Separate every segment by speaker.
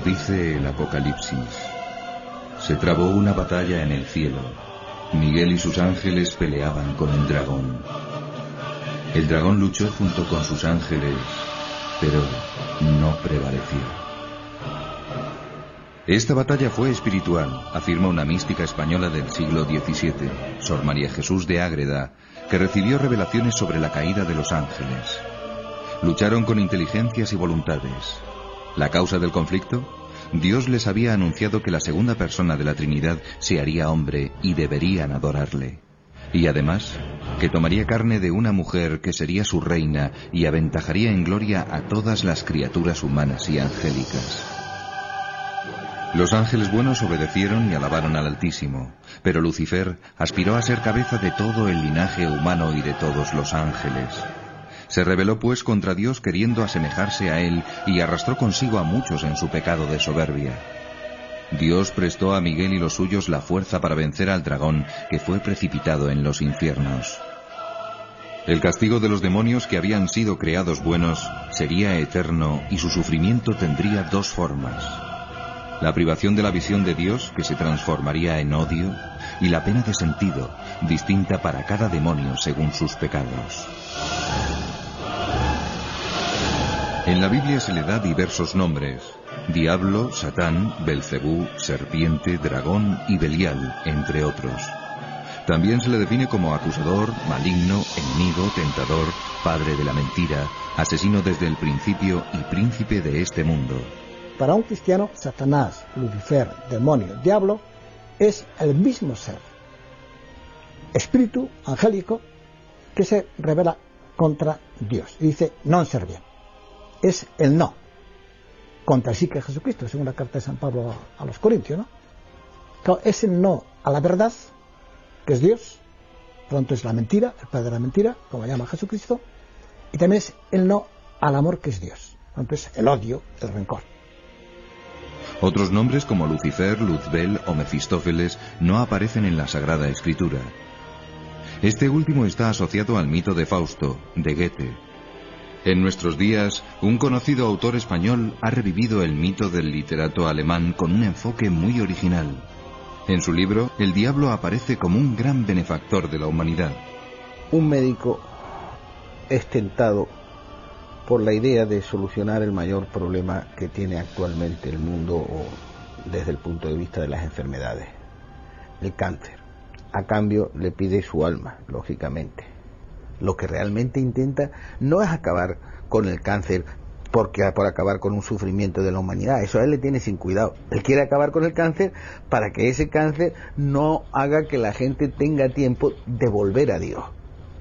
Speaker 1: dice el Apocalipsis, se trabó una batalla en el cielo. Miguel y sus ángeles peleaban con el dragón. El dragón luchó junto con sus ángeles, pero no prevaleció. Esta batalla fue espiritual, afirma una mística española del siglo XVII, Sor María Jesús de Ágreda, que recibió revelaciones sobre la caída de los ángeles. Lucharon con inteligencias y voluntades. ¿La causa del conflicto? Dios les había anunciado que la segunda persona de la Trinidad se haría hombre y deberían adorarle. Y además, que tomaría carne de una mujer que sería su reina y aventajaría en gloria a todas las criaturas humanas y angélicas. Los ángeles buenos obedecieron y alabaron al Altísimo, pero Lucifer aspiró a ser cabeza de todo el linaje humano y de todos los ángeles. Se rebeló pues contra Dios queriendo asemejarse a él y arrastró consigo a muchos en su pecado de soberbia. Dios prestó a Miguel y los suyos la fuerza para vencer al dragón, que fue precipitado en los infiernos. El castigo de los demonios que habían sido creados buenos sería eterno y su sufrimiento tendría dos formas: la privación de la visión de Dios, que se transformaría en odio, y la pena de sentido, distinta para cada demonio según sus pecados. En la Biblia se le da diversos nombres: Diablo, Satán, Belcebú, Serpiente, Dragón y Belial, entre otros. También se le define como acusador, maligno, enemigo, tentador, padre de la mentira, asesino desde el principio y príncipe de este mundo.
Speaker 2: Para un cristiano, Satanás, Lucifer, demonio, diablo, es el mismo ser, espíritu angélico que se rebela contra Dios. Y dice, non serviam. Es el no, contra el sí que Jesucristo, según la carta de San Pablo a los Corintios, ¿no? Claro, es el no a la verdad, que es Dios, pronto es la mentira, el padre de la mentira, como llama Jesucristo, y también es el no al amor, que es Dios, pronto es el odio, el rencor.
Speaker 1: Otros nombres como Lucifer, Luzbel o Mefistófeles no aparecen en la Sagrada Escritura. Este último está asociado al mito de Fausto, de Goethe. En nuestros días, un conocido autor español ha revivido el mito del literato alemán con un enfoque muy original. En su libro, el diablo aparece como un gran benefactor de la humanidad.
Speaker 3: Un médico es tentado por la idea de solucionar el mayor problema que tiene actualmente el mundo desde el punto de vista de las enfermedades, el cáncer. A cambio le pide su alma, lógicamente. Lo que realmente intenta no es acabar con el cáncer por acabar con un sufrimiento de la humanidad. Eso a él le tiene sin cuidado. Él quiere acabar con el cáncer para que ese cáncer no haga que la gente tenga tiempo de volver a Dios.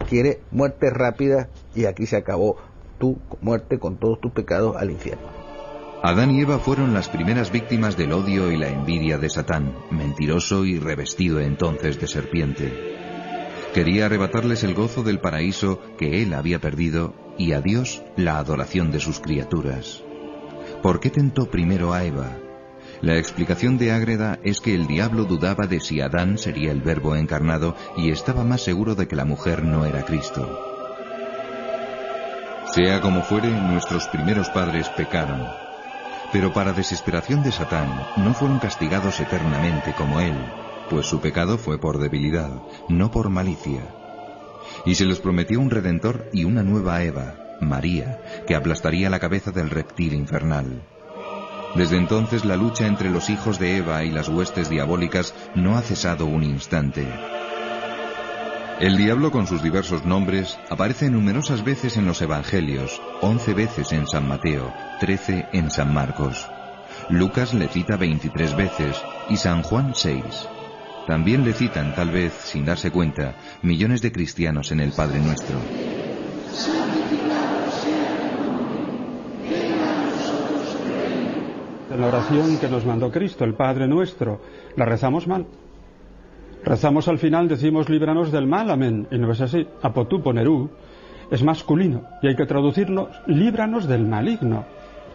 Speaker 3: Quiere muerte rápida y aquí se acabó tu muerte con todos tus pecados al infierno.
Speaker 1: Adán y Eva fueron las primeras víctimas del odio y la envidia de Satán, mentiroso y revestido entonces de serpiente. Quería arrebatarles el gozo del paraíso que él había perdido y a Dios la adoración de sus criaturas. ¿Por qué tentó primero a Eva? La explicación de Ágreda es que el diablo dudaba de si Adán sería el Verbo encarnado y estaba más seguro de que la mujer no era Cristo. Sea como fuere, nuestros primeros padres pecaron. Pero para desesperación de Satán, no fueron castigados eternamente como él, pues su pecado fue por debilidad, no por malicia. Y se les prometió un redentor y una nueva Eva, María, que aplastaría la cabeza del reptil infernal. Desde entonces la lucha entre los hijos de Eva y las huestes diabólicas no ha cesado un instante. El diablo, con sus diversos nombres, aparece numerosas veces en los Evangelios, 11 veces en San Mateo, 13 en San Marcos. Lucas le cita 23 veces y San Juan 6. También le citan, tal vez sin darse cuenta, millones de cristianos en el Padre Nuestro.
Speaker 4: En la oración que nos mandó Cristo, el Padre Nuestro, la rezamos mal. Rezamos al final, decimos líbranos del mal, amén, y no es así. Apotú ponerú es masculino y hay que traducirlo líbranos del maligno.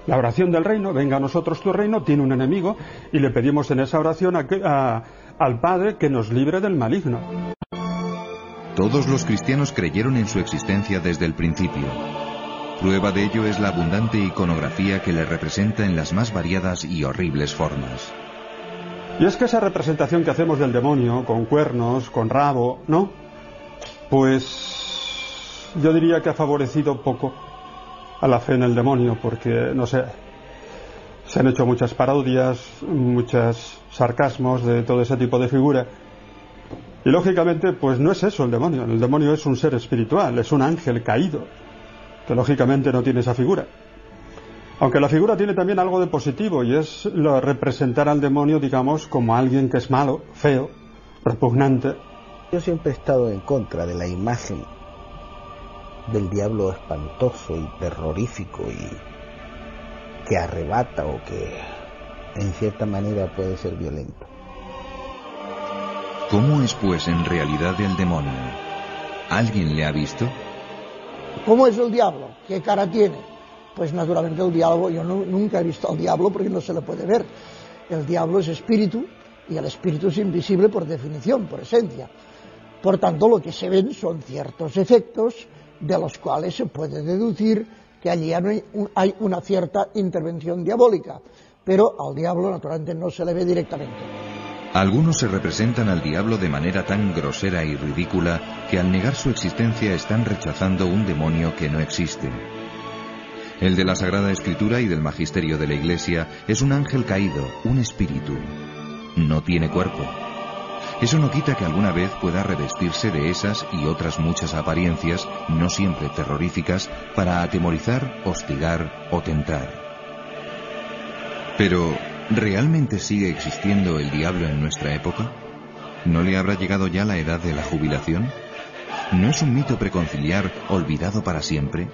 Speaker 4: La oración del reino, venga a nosotros tu reino, tiene un enemigo y le pedimos en esa oración al Padre que nos libre del maligno.
Speaker 1: Todos los cristianos creyeron en su existencia desde el principio. Prueba de ello es la abundante iconografía que le representa en las más variadas y horribles formas.
Speaker 4: Y es que esa representación que hacemos del demonio, con cuernos, con rabo, ¿no? Pues yo diría que ha favorecido poco a la fe en el demonio, porque, no sé, se han hecho muchas parodias, muchos sarcasmos de todo ese tipo de figura. Y lógicamente, pues no es eso el demonio es un ser espiritual, es un ángel caído, que lógicamente no tiene esa figura. Aunque la figura tiene también algo de positivo, y es representar al demonio, digamos, como alguien que es malo, feo, repugnante.
Speaker 3: Yo siempre he estado en contra de la imagen del diablo espantoso y terrorífico y que arrebata o que en cierta manera puede ser violento.
Speaker 1: ¿Cómo es pues en realidad el demonio? ¿Alguien le ha visto?
Speaker 2: ¿Cómo es el diablo? ¿Qué cara tiene? Pues naturalmente el diablo, yo nunca he visto al diablo porque no se le puede ver. El diablo es espíritu y el espíritu es invisible por definición, por esencia. Por tanto, lo que se ven son ciertos efectos de los cuales se puede deducir que allí hay una cierta intervención diabólica, pero al diablo naturalmente no se le ve directamente.
Speaker 1: Algunos se representan al diablo de manera tan grosera y ridícula que al negar su existencia están rechazando un demonio que no existe. El de la Sagrada Escritura y del Magisterio de la Iglesia es un ángel caído, un espíritu. No tiene cuerpo. Eso no quita que alguna vez pueda revestirse de esas y otras muchas apariencias, no siempre terroríficas, para atemorizar, hostigar o tentar. Pero, ¿realmente sigue existiendo el diablo en nuestra época? ¿No le habrá llegado ya la edad de la jubilación? ¿No es un mito preconciliar olvidado para siempre?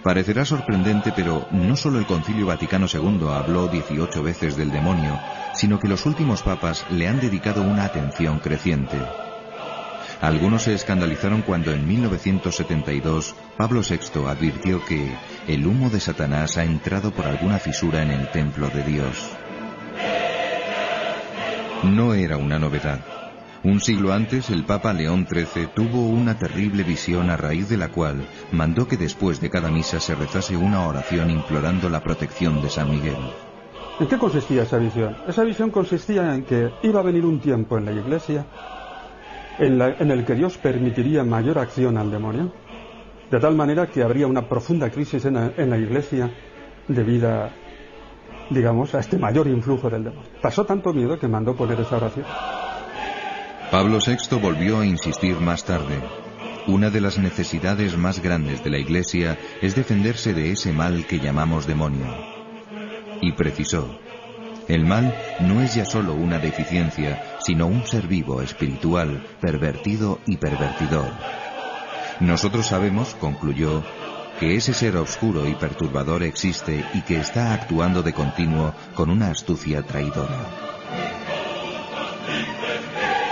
Speaker 1: Parecerá sorprendente, pero no solo el Concilio Vaticano II habló 18 veces del demonio, sino que los últimos papas le han dedicado una atención creciente. Algunos se escandalizaron cuando en 1972 Pablo VI advirtió que el humo de Satanás ha entrado por alguna fisura en el templo de Dios. No era una novedad. Un siglo antes, el Papa León XIII tuvo una terrible visión a raíz de la cual mandó que después de cada misa se rezase una oración implorando la protección de San Miguel.
Speaker 4: ¿En qué consistía esa visión? Esa visión consistía en que iba a venir un tiempo en la Iglesia en el que Dios permitiría mayor acción al demonio, de tal manera que habría una profunda crisis en la Iglesia debido, digamos, a este mayor influjo del demonio. Pasó tanto miedo que mandó poner esa oración.
Speaker 1: Pablo VI volvió a insistir más tarde. Una de las necesidades más grandes de la Iglesia es defenderse de ese mal que llamamos demonio. Y precisó: el mal no es ya solo una deficiencia, sino un ser vivo, espiritual, pervertido y pervertidor. Nosotros sabemos, concluyó, que ese ser oscuro y perturbador existe y que está actuando de continuo con una astucia traidora.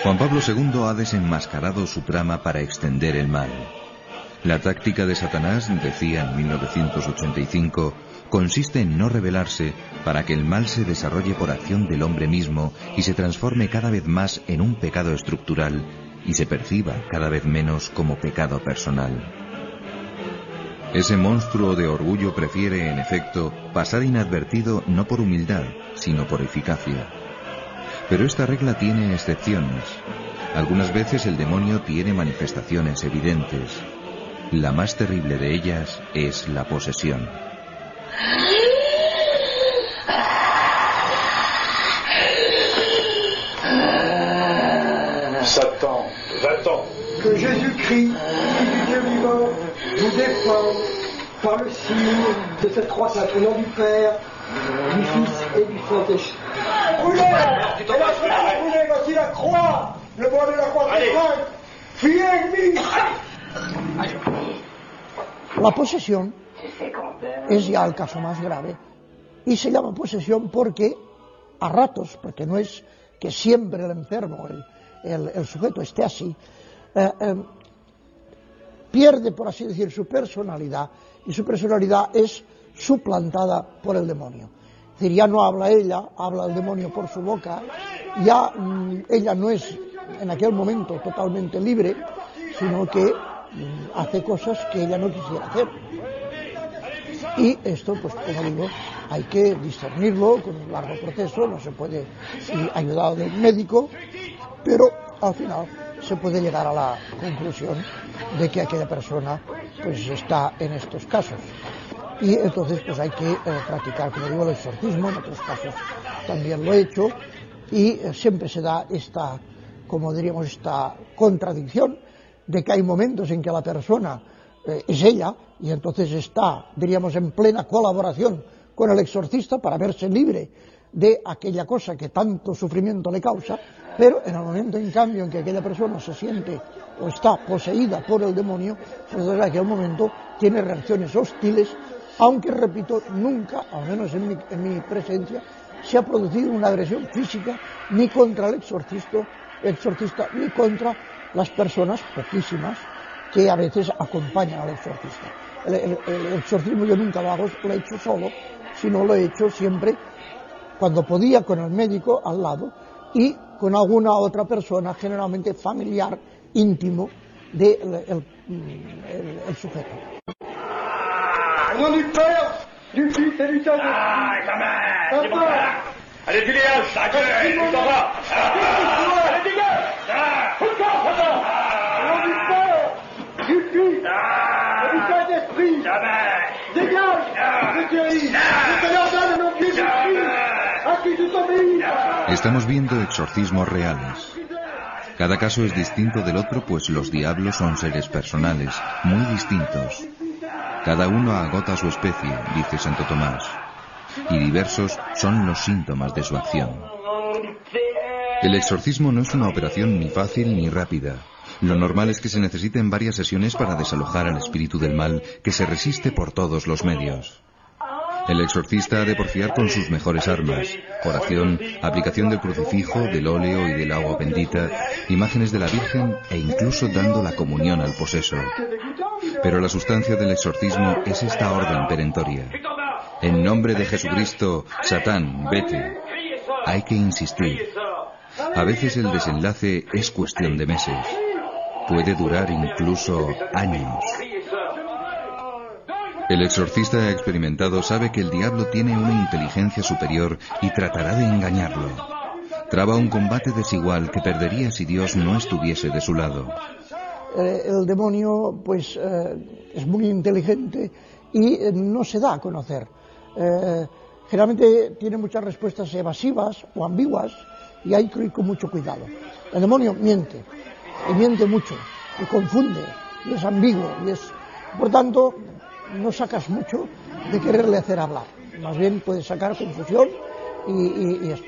Speaker 1: Juan Pablo II ha desenmascarado su trama para extender el mal. La táctica de Satanás, decía en 1985, consiste en no rebelarse para que el mal se desarrolle por acción del hombre mismo y se transforme cada vez más en un pecado estructural y se perciba cada vez menos como pecado personal. Ese monstruo de orgullo prefiere, en efecto, pasar inadvertido no por humildad, sino por eficacia. Pero esta regla tiene excepciones. Algunas veces el demonio tiene manifestaciones evidentes. La más terrible de ellas es la posesión.
Speaker 5: Satan, va-t'en.
Speaker 6: Que Jésus-Christ, du Dieu vivant, vous défend par le signe de cette croix sainte, au nom du Père, du Fils et du Saint-Esprit. Brûlez! Et la croix, brûlez, voici la croix! Le bois de la croix est sainte! Fuyez, ennemis!
Speaker 2: La posesión es ya el caso más grave y se llama posesión porque a ratos, porque no es que siempre el enfermo, el sujeto esté así, pierde, por así decir, su personalidad, y su personalidad es suplantada por el demonio. Es decir, ya no habla ella, habla el demonio por su boca, ya ella no es en aquel momento totalmente libre, sino que hace cosas que ella no quisiera hacer. Y esto, pues como digo, hay que discernirlo con un largo proceso, no se puede ir ayudado del médico, pero al final se puede llegar a la conclusión de que aquella persona pues está en estos casos. Y entonces pues hay que practicar, como digo, el exorcismo. En otros casos también lo he hecho, y siempre se da esta, como diríamos, esta contradicción de que hay momentos en que la persona es ella, y entonces está, diríamos, en plena colaboración con el exorcista para verse libre de aquella cosa que tanto sufrimiento le causa, pero en el momento, en cambio, en que aquella persona se siente o está poseída por el demonio, pues en aquel momento tiene reacciones hostiles, aunque, repito, nunca, al menos en mi presencia, se ha producido una agresión física ni contra el exorcista ni contra las personas, poquísimas, que a veces acompañan al exorcista. El exorcismo yo nunca lo he hecho solo, sino lo he hecho siempre cuando podía con el médico al lado y con alguna otra persona, generalmente familiar, íntimo del sujeto.
Speaker 6: Au nom du Père, du Fils et du Saint-Esprit.
Speaker 5: Allez, tu dégages! Allez, tu t'en vas! Allez, dégage!
Speaker 6: Au nom du Père, du Fils et du Saint-Esprit. Dégage! Je guéris! Je te l'ordonne au nom de Jésus-Christ, à qui tu t'obéis.
Speaker 1: Estamos viendo exorcismos reales. Cada caso es distinto del otro, pues los diablos son seres personales, muy distintos. Cada uno agota su especie, dice Santo Tomás, y diversos son los síntomas de su acción. El exorcismo no es una operación ni fácil ni rápida. Lo normal es que se necesiten varias sesiones para desalojar al espíritu del mal, que se resiste por todos los medios. El exorcista ha de porfiar con sus mejores armas: oración, aplicación del crucifijo, del óleo y del agua bendita, imágenes de la Virgen e incluso dando la comunión al poseso. Pero la sustancia del exorcismo es esta orden perentoria: en nombre de Jesucristo, Satán, vete. Hay que insistir. A veces el desenlace es cuestión de meses. Puede durar incluso años. El exorcista experimentado sabe que el diablo tiene una inteligencia superior y tratará de engañarlo. Traba un combate desigual que perdería si Dios no estuviese de su lado.
Speaker 2: El demonio pues es muy inteligente y no se da a conocer. Generalmente tiene muchas respuestas evasivas o ambiguas, y hay que ir con mucho cuidado. El demonio miente, y miente mucho, y confunde, y es ambiguo, por tanto no sacas mucho de quererle hacer hablar. Más bien puedes sacar confusión y esto.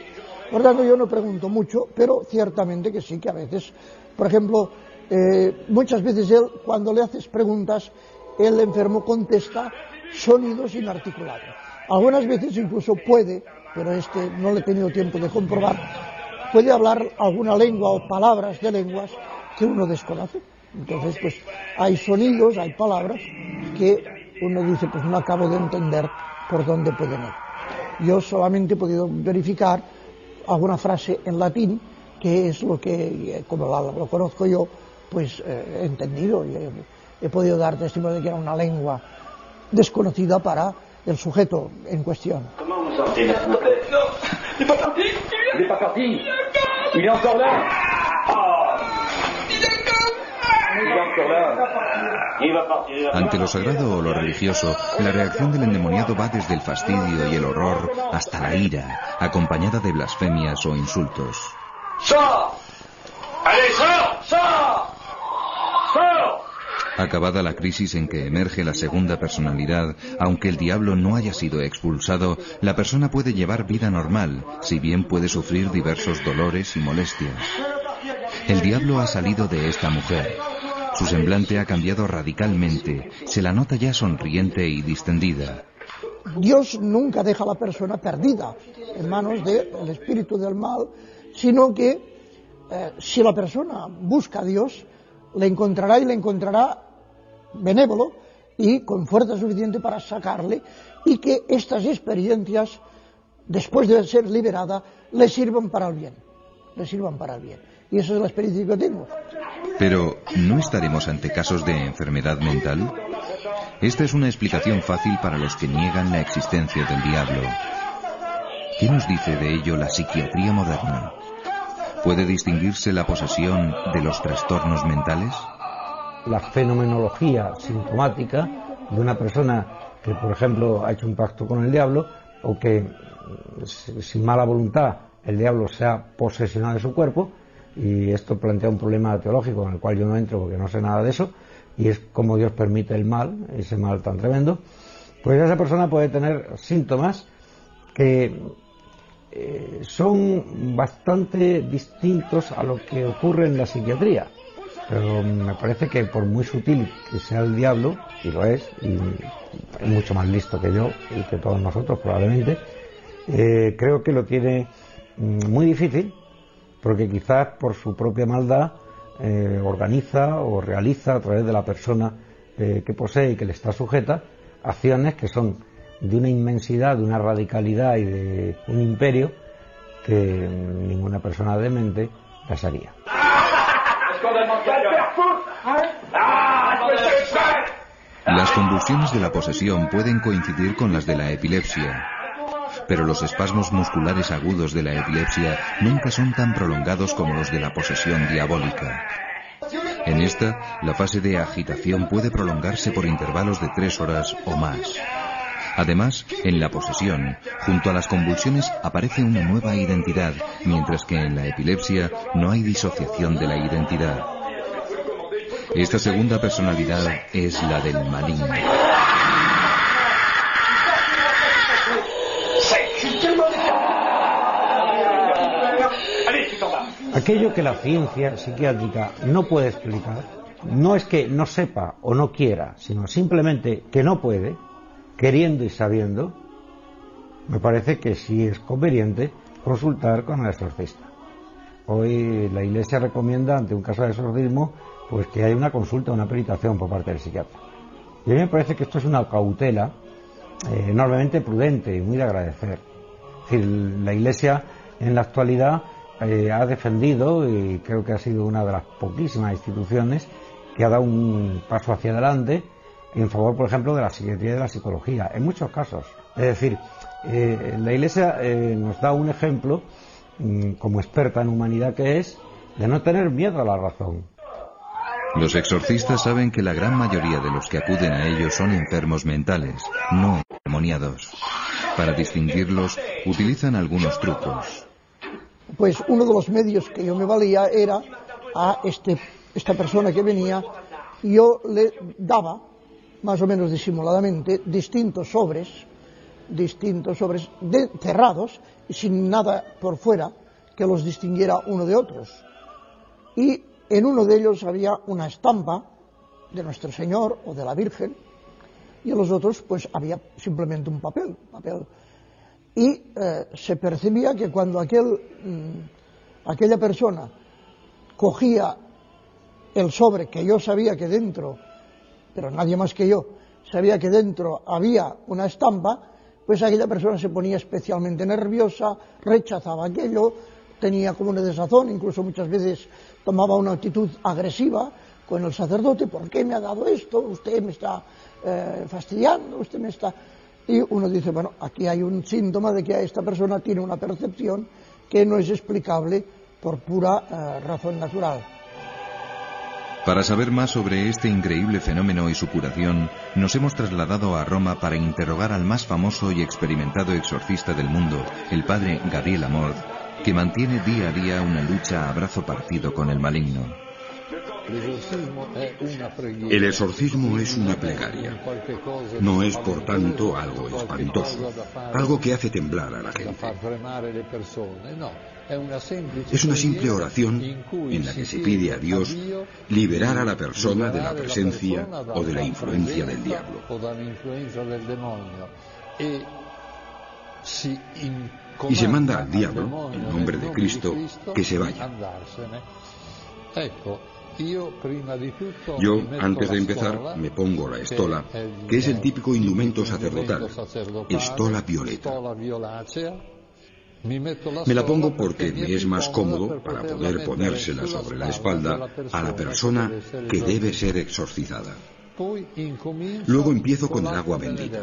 Speaker 2: Por tanto yo no pregunto mucho, pero ciertamente que sí, que a veces, por ejemplo, muchas veces cuando le haces preguntas, el enfermo contesta sonidos inarticulados. Algunas veces incluso puede, pero no le he tenido tiempo de comprobar, puede hablar alguna lengua o palabras de lenguas que uno desconoce. Entonces, pues hay sonidos, hay palabras que uno dice, pues no acabo de entender por dónde pueden ir. Yo solamente he podido verificar alguna frase en latín, que es lo que, como lo conozco yo, pues he entendido y he podido dar testimonio de que era una lengua desconocida para el sujeto en cuestión.
Speaker 5: Comment vous sortez maintenant? Il n'est pas parti. Il n'est pas parti. Il est encore là. Il est encore là. Il va partir.
Speaker 1: Ante lo sagrado o lo religioso, la reacción del endemoniado va desde el fastidio y el horror hasta la ira, acompañada de blasfemias o insultos.
Speaker 5: Sors! Allez, sors! Sors! Sors!
Speaker 1: Acabada la crisis en que emerge la segunda personalidad, aunque el diablo no haya sido expulsado, la persona puede llevar vida normal, si bien puede sufrir diversos dolores y molestias. El diablo ha salido de esta mujer. Su semblante ha cambiado radicalmente, se la nota ya sonriente y distendida.
Speaker 2: Dios nunca deja a la persona perdida en manos del espíritu del mal, sino que si la persona busca a Dios, le encontrará, y le encontrará benévolo y con fuerza suficiente para sacarle, y que estas experiencias, después de ser liberada, le sirvan para el bien. Y esa es la experiencia que tengo.
Speaker 1: Pero, ¿no estaremos ante casos de enfermedad mental? Esta es una explicación fácil para los que niegan la existencia del diablo. ¿Qué nos dice de ello la psiquiatría moderna? ¿Puede distinguirse la posesión de los trastornos mentales?
Speaker 7: La fenomenología sintomática de una persona que, por ejemplo, ha hecho un pacto con el diablo, o que sin mala voluntad el diablo se ha posesionado de su cuerpo, y esto plantea un problema teológico en el cual yo no entro porque no sé nada de eso, y es cómo Dios permite el mal, ese mal tan tremendo. Pues esa persona puede tener síntomas que son bastante distintos a lo que ocurre en la psiquiatría, pero me parece que por muy sutil que sea el diablo, y lo es, y es mucho más listo que yo y que todos nosotros probablemente, creo que lo tiene muy difícil, porque quizás por su propia maldad organiza o realiza a través de la persona que posee y que le está sujeta acciones que son de una inmensidad, de una radicalidad y de un imperio que ninguna persona demente las haría.
Speaker 1: Las convulsiones de la posesión pueden coincidir con las de la epilepsia, pero los espasmos musculares agudos de la epilepsia nunca son tan prolongados como los de la posesión diabólica. En esta, la fase de agitación puede prolongarse por intervalos de 3 horas o más. Además, en la posesión, junto a las convulsiones aparece una nueva identidad, mientras que en la epilepsia no hay disociación de la identidad. Esta segunda personalidad es la del maligno.
Speaker 7: Aquello que la ciencia psiquiátrica no puede explicar, no es que no sepa o no quiera, sino simplemente que no puede, queriendo y sabiendo, me parece que sí es conveniente consultar con el exorcista. Hoy la Iglesia recomienda, ante un caso de exorcismo, pues que haya una consulta, una peritación por parte del psiquiatra. Y a mí me parece que esto es una cautela enormemente prudente y muy de agradecer. Es decir, la Iglesia en la actualidad ha defendido, y creo que ha sido una de las poquísimas instituciones que ha dado un paso hacia adelante en favor, por ejemplo, de la psiquiatría y de la psicología, en muchos casos. Es decir, la Iglesia nos da un ejemplo, como experta en humanidad que es, de no tener miedo a la razón.
Speaker 1: Los exorcistas saben que la gran mayoría de los que acuden a ellos son enfermos mentales, no endemoniados. Para distinguirlos, utilizan algunos trucos.
Speaker 6: Pues uno de los medios que yo me valía era a esta persona que venía, yo le daba, más o menos disimuladamente, distintos sobres cerrados y sin nada por fuera que los distinguiera uno de otros. Y en uno de ellos había una estampa de Nuestro Señor o de la Virgen, y en los otros pues había simplemente un papel. Y se percibía que cuando aquella persona cogía el sobre, que yo sabía que dentro, pero nadie más que yo, sabía que dentro había una estampa, pues aquella persona se ponía especialmente nerviosa, rechazaba aquello, tenía como una desazón, incluso muchas veces tomaba una actitud agresiva con el sacerdote. ¿Por qué me ha dado esto? Usted me está fastidiando, usted me está... Y uno dice, bueno, aquí hay un síntoma de que esta persona tiene una percepción que no es explicable por pura razón natural.
Speaker 1: Para saber más sobre este increíble fenómeno y su curación, nos hemos trasladado a Roma para interrogar al más famoso y experimentado exorcista del mundo, el padre Gabriel Amorth, que mantiene día a día una lucha a brazo partido con el maligno.
Speaker 8: El exorcismo es una plegaria. No es, por tanto, algo espantoso, algo que hace temblar a la gente. Es una simple oración en la que se pide a Dios liberar a la persona de la presencia o de la influencia del diablo. Y se manda al diablo, en nombre de Cristo, que se vaya. Yo, antes de empezar, me pongo la estola, que es el típico indumento sacerdotal, estola violeta. Me la pongo porque me es más cómodo para poder ponérsela sobre la espalda a la persona que debe ser exorcizada. Luego empiezo con el agua bendita.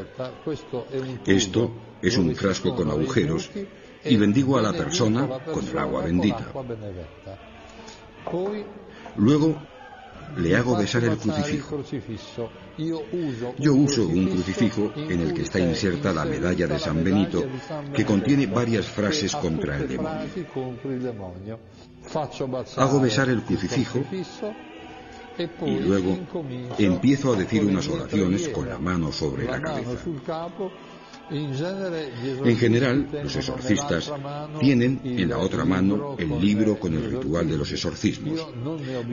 Speaker 8: Esto es un frasco con agujeros y bendigo a la persona con el agua bendita. Luego le hago besar el crucifijo. Yo uso un crucifijo en el que está inserta la medalla de San Benito, que contiene varias frases contra el demonio. Hago besar el crucifijo y luego empiezo a decir unas oraciones con la mano sobre la cabeza. En general, los exorcistas tienen en la otra mano el libro con el ritual de los exorcismos,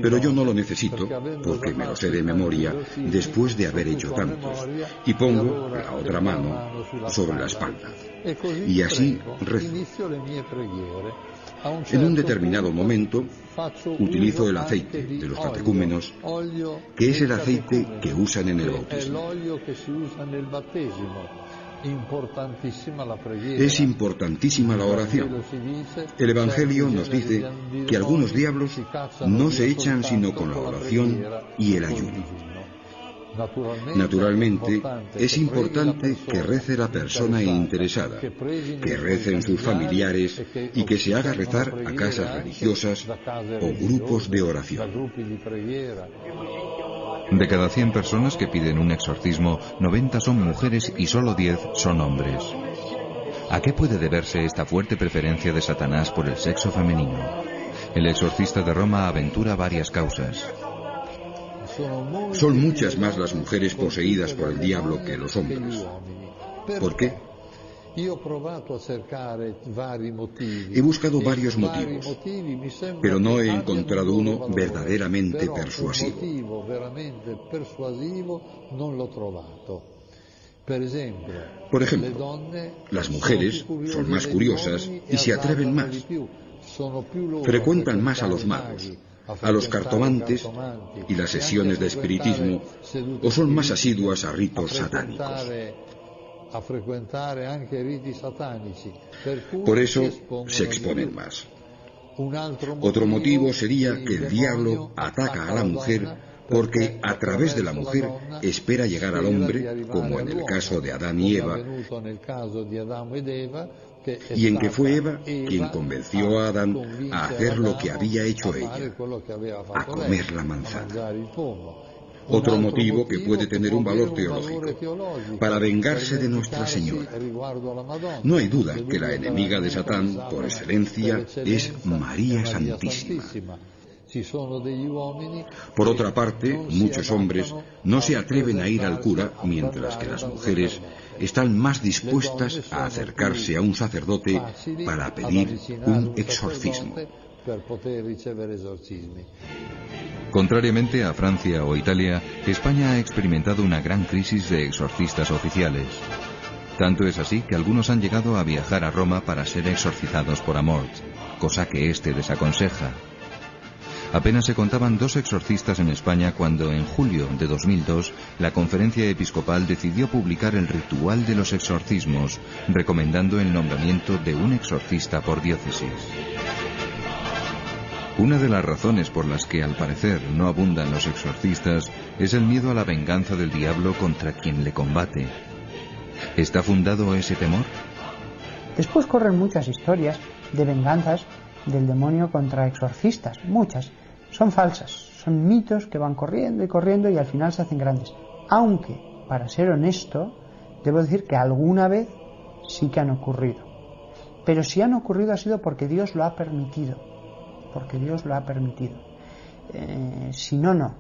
Speaker 8: pero yo no lo necesito porque me lo sé de memoria después de haber hecho tantos, y pongo la otra mano sobre la espalda, y así rezo. En un determinado momento utilizo el aceite de los catecúmenos, que es el aceite que usan en el bautismo. Es importantísima la oración. El Evangelio nos dice que algunos diablos no se echan sino con la oración y el ayuno. Naturalmente, es importante que rece la persona interesada, que recen sus familiares y que se haga rezar a casas religiosas o grupos de oración.
Speaker 1: De cada 100 personas que piden un exorcismo, 90 son mujeres y solo 10 son hombres. ¿A qué puede deberse esta fuerte preferencia de Satanás por el sexo femenino? El exorcista de Roma aventura varias causas.
Speaker 8: Son muchas más las mujeres poseídas por el diablo que los hombres. ¿Por qué? He buscado varios motivos, pero no he encontrado uno verdaderamente persuasivo. Por ejemplo, las mujeres son más curiosas y se atreven más. Frecuentan más a los magos, a los cartomantes y las sesiones de espiritismo, o son más asiduas a ritos satánicos. Por eso se exponen más. Otro motivo sería que el diablo ataca a la mujer porque a través de la mujer espera llegar al hombre, como en el caso de Adán y Eva, y en que fue Eva quien convenció a Adán a hacer lo que había hecho ella, a comer la manzana. Otro motivo que puede tener un valor teológico, para vengarse de Nuestra Señora. No hay duda que la enemiga de Satán, por excelencia, es María Santísima. Por otra parte, muchos hombres no se atreven a ir al cura, mientras que las mujeres están más dispuestas a acercarse a un sacerdote para pedir un exorcismo.
Speaker 1: Contrariamente a Francia o Italia, España ha experimentado una gran crisis de exorcistas oficiales. Tanto es así que algunos han llegado a viajar a Roma para ser exorcizados por Amort, cosa que éste desaconseja. Apenas se contaban 2 exorcistas en España cuando, en julio de 2002, la Conferencia Episcopal decidió publicar el ritual de los exorcismos, recomendando el nombramiento de un exorcista por diócesis. Una de las razones por las que, al parecer, no abundan los exorcistas es el miedo a la venganza del diablo contra quien le combate. ¿Está fundado ese temor?
Speaker 9: Después corren muchas historias de venganzas del demonio contra exorcistas, muchas. Son falsas, son mitos que van corriendo y corriendo y al final se hacen grandes. Aunque, para ser honesto, debo decir que alguna vez sí que han ocurrido. Pero si han ocurrido ha sido porque Dios lo ha permitido. Porque Dios lo ha permitido. Si no, no.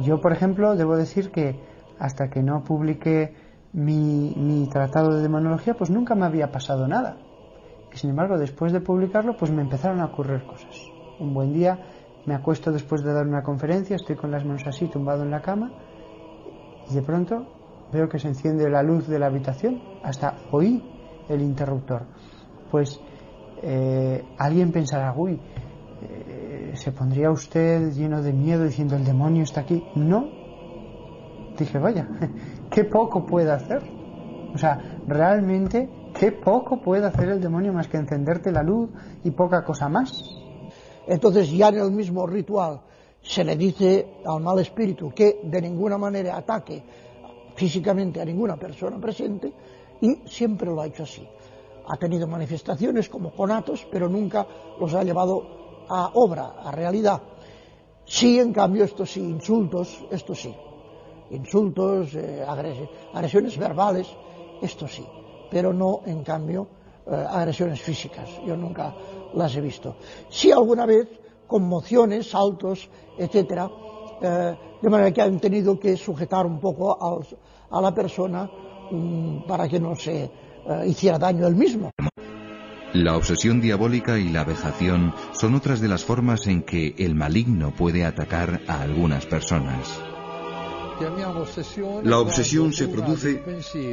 Speaker 9: Yo, por ejemplo, debo decir que hasta que no publiqué mi tratado de demonología, pues nunca me había pasado nada. Y sin embargo, después de publicarlo, pues me empezaron a ocurrir cosas. Un buen día me acuesto después de dar una conferencia, estoy con las manos así, tumbado en la cama, y de pronto veo que se enciende la luz de la habitación, hasta oí el interruptor. Pues alguien pensará, uy, ¿se pondría usted lleno de miedo diciendo el demonio está aquí? No. Dije, vaya, qué poco puede hacer. O sea, realmente, qué poco puede hacer el demonio más que encenderte la luz y poca cosa más.
Speaker 2: Entonces ya en el mismo ritual
Speaker 10: se le dice al mal espíritu que de ninguna manera ataque físicamente a ninguna persona presente, y siempre lo ha hecho así. Ha tenido manifestaciones como conatos, pero nunca los ha llevado a obra, a realidad. Sí, en cambio, esto sí, insultos, esto sí. Insultos, agresiones verbales, esto sí. Pero no, en cambio, agresiones físicas. Yo nunca las he visto. Sí, alguna vez, conmociones, saltos, etcétera, de manera que han tenido que sujetar un poco a la persona para que no se hiciera daño él mismo.
Speaker 1: La obsesión diabólica y la vejación son otras de las formas en que el maligno puede atacar a algunas personas.
Speaker 8: La obsesión se produce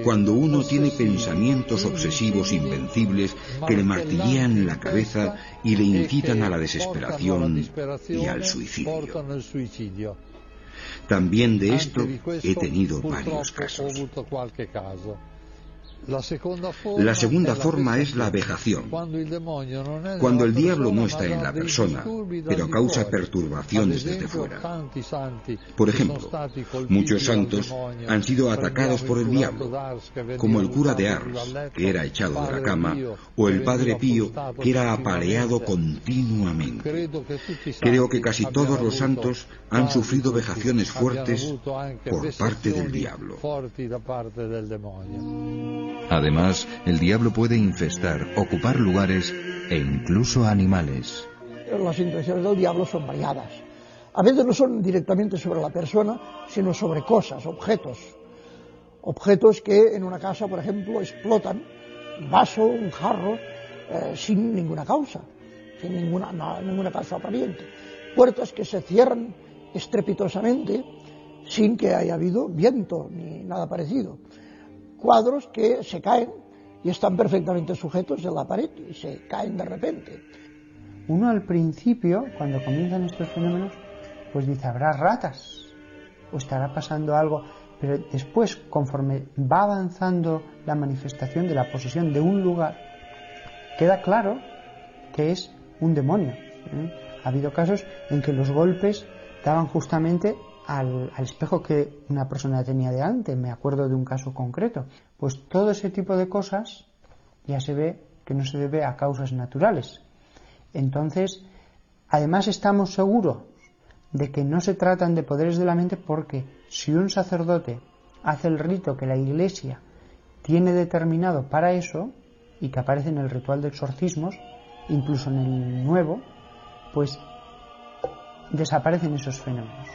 Speaker 8: cuando uno tiene pensamientos obsesivos invencibles que le martillean la cabeza y le incitan a la desesperación y al suicidio. También de esto he tenido varios casos. La segunda forma es la vejación, cuando el diablo no está en la persona, pero causa perturbaciones desde fuera. Por ejemplo, muchos santos han sido atacados por el diablo, como el cura de Ars, que era echado de la cama, o el padre Pío, que era apaleado continuamente. Creo que casi todos los santos han sufrido vejaciones fuertes por parte del diablo.
Speaker 1: Además, el diablo puede infestar, ocupar lugares e incluso animales.
Speaker 10: Las intenciones del diablo son variadas. A veces no son directamente sobre la persona, sino sobre cosas, objetos. Objetos que en una casa, por ejemplo, explotan, un vaso, un jarro, sin ninguna causa, sin ninguna causa aparente. Puertas que se cierran estrepitosamente sin que haya habido viento ni nada parecido. Cuadros que se caen y están perfectamente sujetos en la pared y se caen de repente.
Speaker 9: Uno al principio, cuando comienzan estos fenómenos, pues dice, habrá ratas o estará pasando algo, pero después, conforme va avanzando la manifestación de la posesión de un lugar, queda claro que es un demonio. Ha habido casos en que los golpes daban justamente al espejo que una persona tenía delante. Me acuerdo de un caso concreto. Pues todo ese tipo de cosas ya se ve que no se debe a causas naturales. Entonces, además estamos seguros de que no se tratan de poderes de la mente, porque si un sacerdote hace el rito que la Iglesia tiene determinado para eso, y que aparece en el ritual de exorcismos, incluso en el nuevo, pues desaparecen esos fenómenos.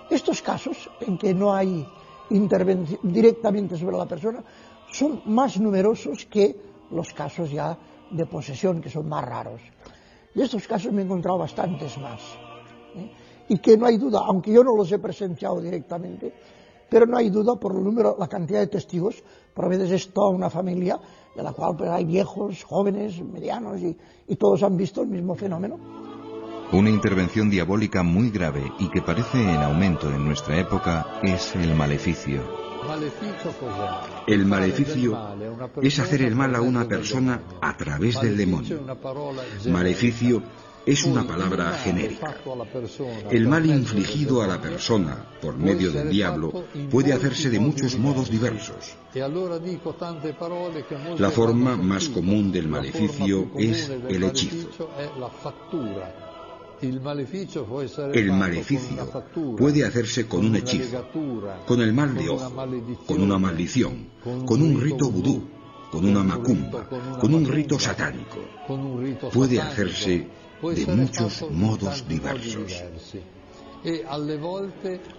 Speaker 10: Estos casos en que no hay intervención directamente sobre la persona son más numerosos que los casos ya de posesión, que son más raros. De estos casos me he encontrado bastantes más. Y que no hay duda, aunque yo no los he presenciado directamente, pero no hay duda por el número, la cantidad de testigos. Por a veces es toda una familia de la cual pues, hay viejos, jóvenes, medianos y todos han visto el mismo fenómeno.
Speaker 1: Una intervención diabólica muy grave y que parece en aumento en nuestra época es el maleficio.
Speaker 8: El maleficio es hacer el mal a una persona a través del demonio. Maleficio es una palabra genérica. El mal infligido a la persona por medio del diablo puede hacerse de muchos modos diversos. La forma más común del maleficio es el hechizo. El maleficio puede hacerse con un hechizo, con el mal de ojo, con una maldición, con un rito vudú, con una macumba, con un rito satánico. Puede hacerse de muchos modos diversos.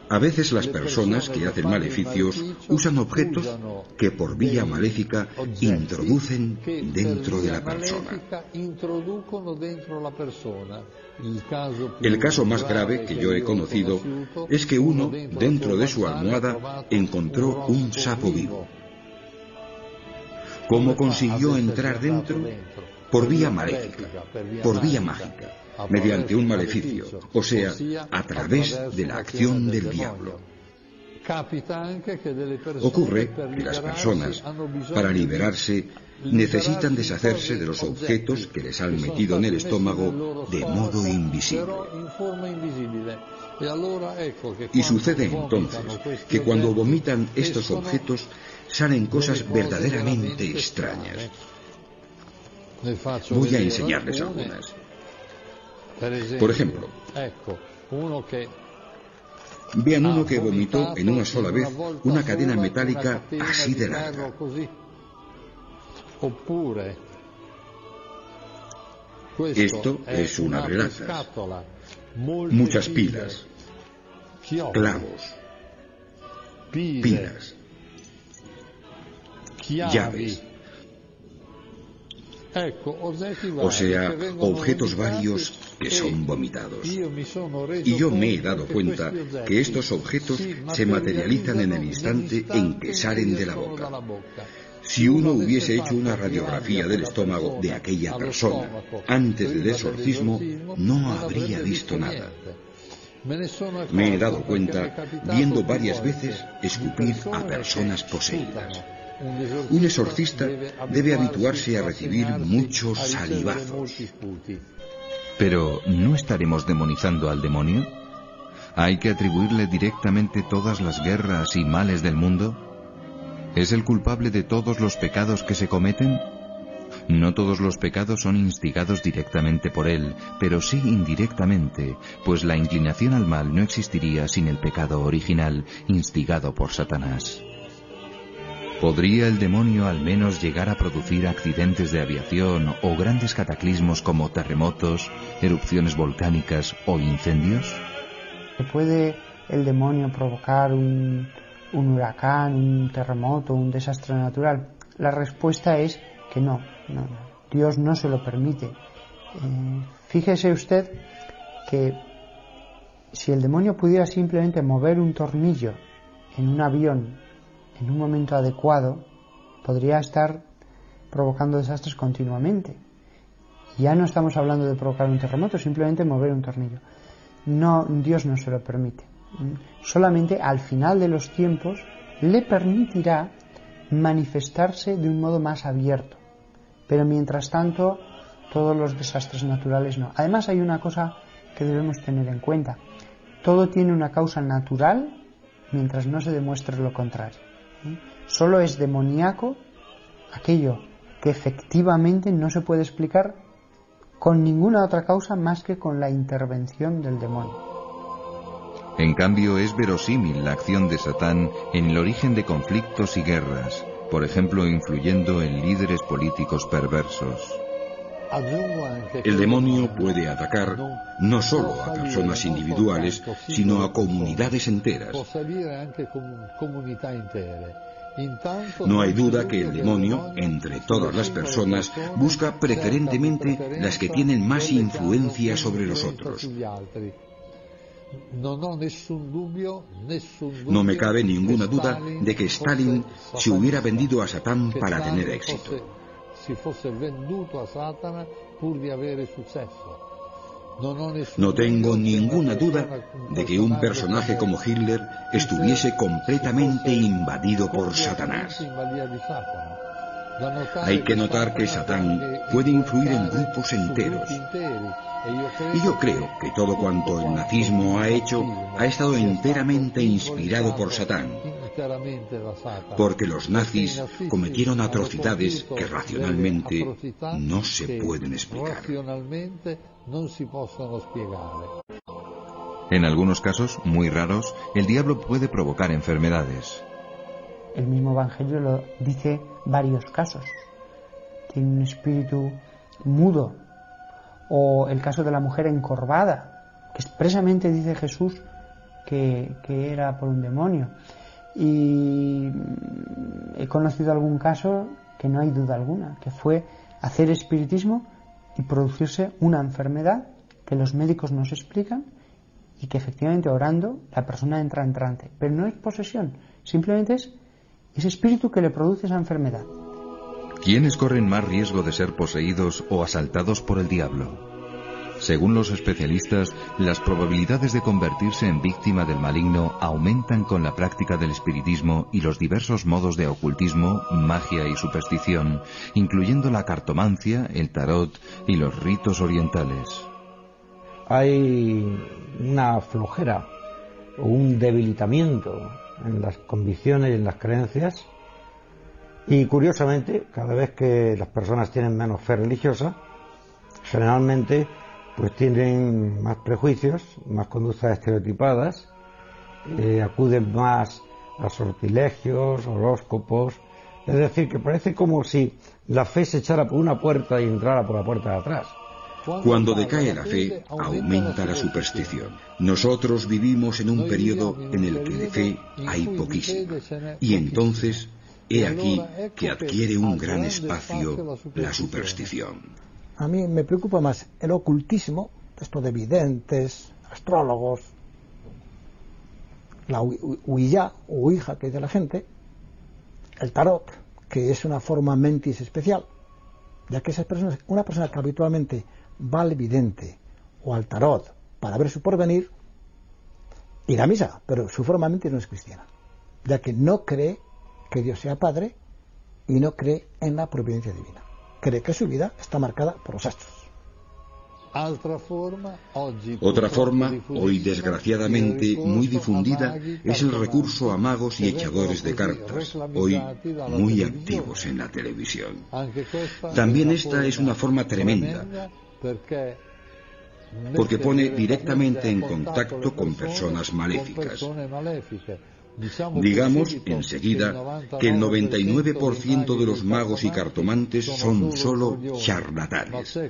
Speaker 8: A veces las personas que hacen maleficios usan objetos que por vía maléfica introducen dentro de la persona. El caso más grave que yo he conocido es que uno, dentro de su almohada, encontró un sapo vivo. ¿Cómo consiguió entrar dentro? Por vía maléfica, por vía mágica, mediante un maleficio, o sea, a través de la acción del diablo. Ocurre que las personas, para liberarse, necesitan deshacerse de los objetos que les han metido en el estómago de modo invisible. Y sucede entonces que cuando vomitan estos objetos salen cosas verdaderamente extrañas. Voy a enseñarles algunas. Por ejemplo, vean uno que vomitó en una sola vez una cadena metálica así de larga. Esto es una relaza, muchas pilas, clavos, pilas, llaves, o sea, objetos varios que son vomitados. Y yo me he dado cuenta que estos objetos se materializan en el instante en que salen de la boca. Si uno hubiese hecho una radiografía del estómago de aquella persona antes del exorcismo, no habría visto nada. Me he dado cuenta viendo varias veces escupir a personas poseídas. Un exorcista debe habituarse a recibir muchos salivazos.
Speaker 1: Pero, ¿no estaremos demonizando al demonio? ¿Hay que atribuirle directamente todas las guerras y males del mundo? ¿Es el culpable de todos los pecados que se cometen? No todos los pecados son instigados directamente por él, pero sí indirectamente, pues la inclinación al mal no existiría sin el pecado original, instigado por Satanás. ¿Podría el demonio al menos llegar a producir accidentes de aviación o grandes cataclismos como terremotos, erupciones volcánicas o incendios?
Speaker 9: ¿Puede el demonio provocar un huracán, un terremoto, un desastre natural? La respuesta es que no. Dios no se lo permite. Fíjese usted que si el demonio pudiera simplemente mover un tornillo en un avión en un momento adecuado, podría estar provocando desastres continuamente. Ya no estamos hablando de provocar un terremoto, simplemente mover un tornillo. No, Dios no se lo permite. Solamente al final de los tiempos le permitirá manifestarse de un modo más abierto. Pero mientras tanto, todos los desastres naturales no. Además, hay una cosa que debemos tener en cuenta. Todo tiene una causa natural mientras no se demuestre lo contrario. Solo es demoníaco aquello que efectivamente no se puede explicar con ninguna otra causa más que con la intervención del demonio.
Speaker 1: En cambio, es verosímil la acción de Satán en el origen de conflictos y guerras, por ejemplo, influyendo en líderes políticos perversos.
Speaker 8: El demonio puede atacar no solo a personas individuales, sino a comunidades enteras. No hay duda que el demonio, entre todas las personas, busca preferentemente las que tienen más influencia sobre los otros. No me cabe ninguna duda de que Stalin se hubiera vendido a Satán para tener éxito. No tengo ninguna duda de que un personaje como Hitler estuviese completamente invadido por Satanás. Hay que notar que Satán puede influir en grupos enteros. Y yo creo que todo cuanto el nazismo ha hecho ha estado enteramente inspirado por Satán, porque los nazis cometieron atrocidades que racionalmente no se pueden explicar.
Speaker 1: En algunos casos, muy raros, el diablo puede provocar enfermedades.
Speaker 9: El mismo Evangelio lo dice varios casos. Tiene un espíritu mudo. O el caso de la mujer encorvada, que expresamente dice Jesús que era por un demonio. Y he conocido algún caso que no hay duda alguna, que fue hacer espiritismo y producirse una enfermedad que los médicos no se explican y que efectivamente orando la persona entra en trance. Pero no es posesión, simplemente es ese espíritu que le produce esa enfermedad.
Speaker 1: ¿Quiénes corren más riesgo de ser poseídos o asaltados por el diablo? Según los especialistas, las probabilidades de convertirse en víctima del maligno aumentan con la práctica del espiritismo y los diversos modos de ocultismo, magia y superstición, incluyendo la cartomancia, el tarot y los ritos orientales.
Speaker 7: Hay una flojera o un debilitamiento en las convicciones y en las creencias, y curiosamente, cada vez que las personas tienen menos fe religiosa, generalmente pues tienen más prejuicios, más conductas estereotipadas, acuden más a sortilegios, horóscopos. Es decir, que parece como si la fe se echara por una puerta y entrara por la puerta de atrás.
Speaker 8: Cuando decae la fe, aumenta la superstición. Nosotros vivimos en un periodo en el que de fe hay poquísima. Y entonces, he aquí que adquiere un gran espacio la superstición.
Speaker 2: A mí me preocupa más el ocultismo, esto de videntes, astrólogos, la Ouija o Ouija que dice la gente, el tarot, que es una forma mentis especial, ya que esas personas, una persona que habitualmente va al vidente o al tarot para ver su porvenir, irá a misa, pero su forma mentis no es cristiana, ya que no cree que Dios sea Padre y no cree en la providencia divina. Cree que su vida está marcada por los astros.
Speaker 8: Otra forma, hoy desgraciadamente muy difundida, es el recurso a magos y echadores de cartas, hoy muy activos en la televisión. También esta es una forma tremenda, porque pone directamente en contacto con personas maléficas. Digamos enseguida que el 99% de los magos y cartomantes son solo charlatanes,